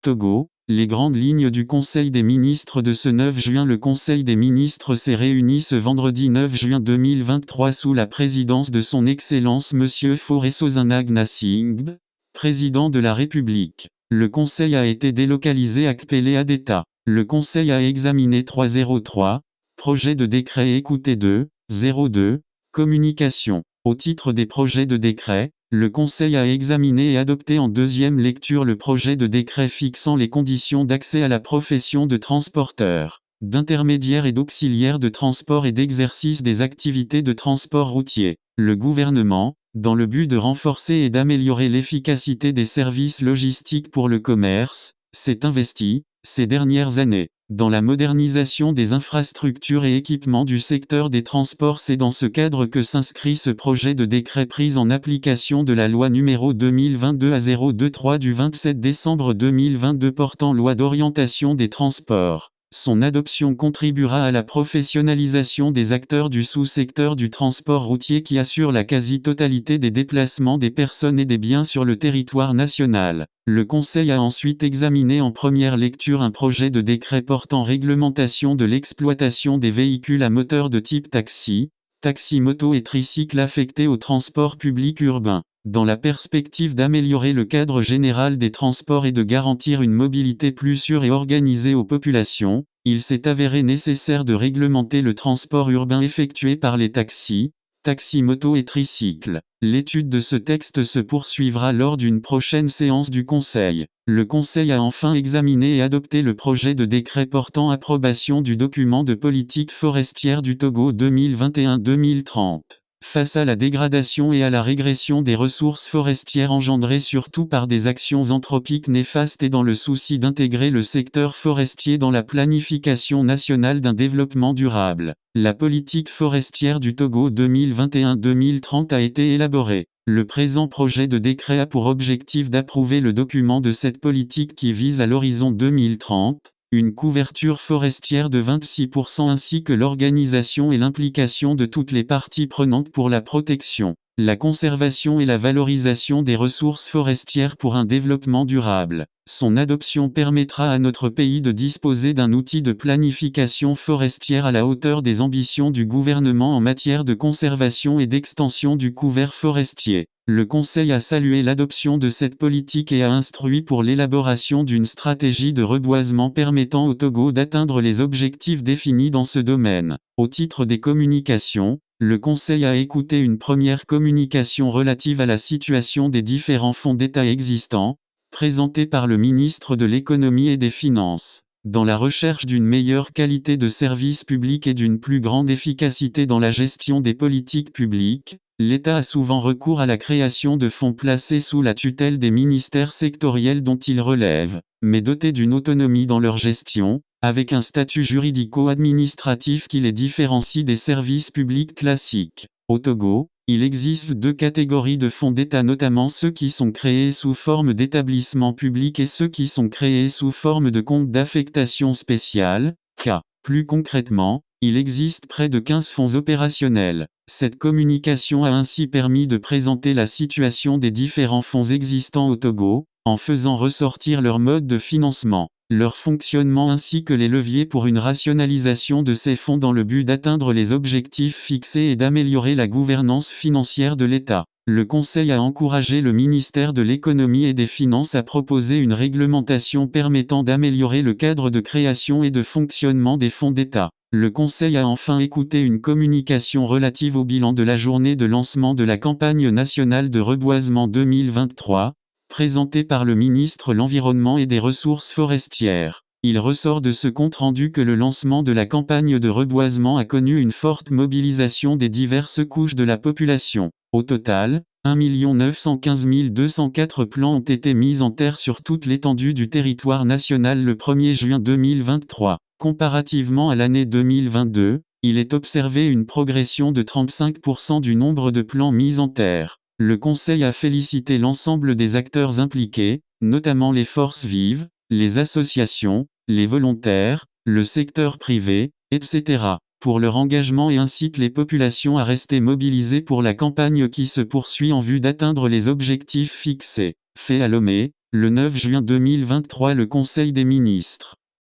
Togo, les grandes lignes du Conseil des ministres de ce 9 juin. Le Conseil des ministres s'est réuni ce vendredi 9 juin 2023 sous la présidence de son Excellence Monsieur Faure Sozanagne-Gnassingbe, président de la République. Le Conseil a été délocalisé à Kpele Adeta. Le Conseil a examiné 303, projet de décret. Écoutez 202, communication. Au titre des projets de décret, le Conseil a examiné et adopté en deuxième lecture le projet de décret fixant les conditions d'accès à la profession de transporteur, d'intermédiaire et d'auxiliaire de transport et d'exercice des activités de transport routier. Le gouvernement, dans le but de renforcer et d'améliorer l'efficacité des services logistiques pour le commerce, s'est investi, ces dernières années, dans la modernisation des infrastructures et équipements du secteur des transports. C'est dans ce cadre que s'inscrit ce projet de décret pris en application de la loi numéro 2022-023 du 27 décembre 2022 portant loi d'orientation des transports. Son adoption contribuera à la professionnalisation des acteurs du sous-secteur du transport routier qui assure la quasi-totalité des déplacements des personnes et des biens sur le territoire national. Le Conseil a ensuite examiné en première lecture un projet de décret portant réglementation de l'exploitation des véhicules à moteur de type taxi, taxi-moto et tricycle affectés au transport public urbain. Dans la perspective d'améliorer le cadre général des transports et de garantir une mobilité plus sûre et organisée aux populations, il s'est avéré nécessaire de réglementer le transport urbain effectué par les taxis, taxi-moto et tricycles. L'étude de ce texte se poursuivra lors d'une prochaine séance du Conseil. Le Conseil a enfin examiné et adopté le projet de décret portant approbation du document de politique forestière du Togo 2021-2030. Face à la dégradation et à la régression des ressources forestières engendrées surtout par des actions anthropiques néfastes et dans le souci d'intégrer le secteur forestier dans la planification nationale d'un développement durable, la politique forestière du Togo 2021-2030 a été élaborée. Le présent projet de décret a pour objectif d'approuver le document de cette politique qui vise à l'horizon 2030, une couverture forestière de 26% ainsi que l'organisation et l'implication de toutes les parties prenantes pour la protection, la conservation et la valorisation des ressources forestières pour un développement durable. Son adoption permettra à notre pays de disposer d'un outil de planification forestière à la hauteur des ambitions du gouvernement en matière de conservation et d'extension du couvert forestier. Le Conseil a salué l'adoption de cette politique et a instruit pour l'élaboration d'une stratégie de reboisement permettant au Togo d'atteindre les objectifs définis dans ce domaine. Au titre des communications, le Conseil a écouté une première communication relative à la situation des différents fonds d'État existants, présentée par le ministre de l'Économie et des Finances. Dans la recherche d'une meilleure qualité de service public et d'une plus grande efficacité dans la gestion des politiques publiques, l'État a souvent recours à la création de fonds placés sous la tutelle des ministères sectoriels dont ils relèvent, mais dotés d'une autonomie dans leur gestion, avec un statut juridico-administratif qui les différencie des services publics classiques. Au Togo, il existe deux catégories de fonds d'État, notamment ceux qui sont créés sous forme d'établissements publics et ceux qui sont créés sous forme de comptes d'affectation spéciale, CA. Plus concrètement, il existe près de 15 fonds opérationnels. Cette communication a ainsi permis de présenter la situation des différents fonds existants au Togo, en faisant ressortir leur mode de financement, leur fonctionnement ainsi que les leviers pour une rationalisation de ces fonds dans le but d'atteindre les objectifs fixés et d'améliorer la gouvernance financière de l'État. Le Conseil a encouragé le ministère de l'Économie et des Finances à proposer une réglementation permettant d'améliorer le cadre de création et de fonctionnement des fonds d'État. Le Conseil a enfin écouté une communication relative au bilan de la journée de lancement de la campagne nationale de reboisement 2023, présentée par le ministre de l'Environnement et des Ressources forestières. Il ressort de ce compte-rendu que le lancement de la campagne de reboisement a connu une forte mobilisation des diverses couches de la population. Au total, 1 915 204 plants ont été mis en terre sur toute l'étendue du territoire national le 1er juin 2023. Comparativement à l'année 2022, il est observé une progression de 35% du nombre de plants mis en terre. Le Conseil a félicité l'ensemble des acteurs impliqués, notamment les forces vives, les associations, les volontaires, le secteur privé, etc., pour leur engagement et incite les populations à rester mobilisées pour la campagne qui se poursuit en vue d'atteindre les objectifs fixés. Fait à Lomé, Le 9 juin 2023, le Conseil des ministres.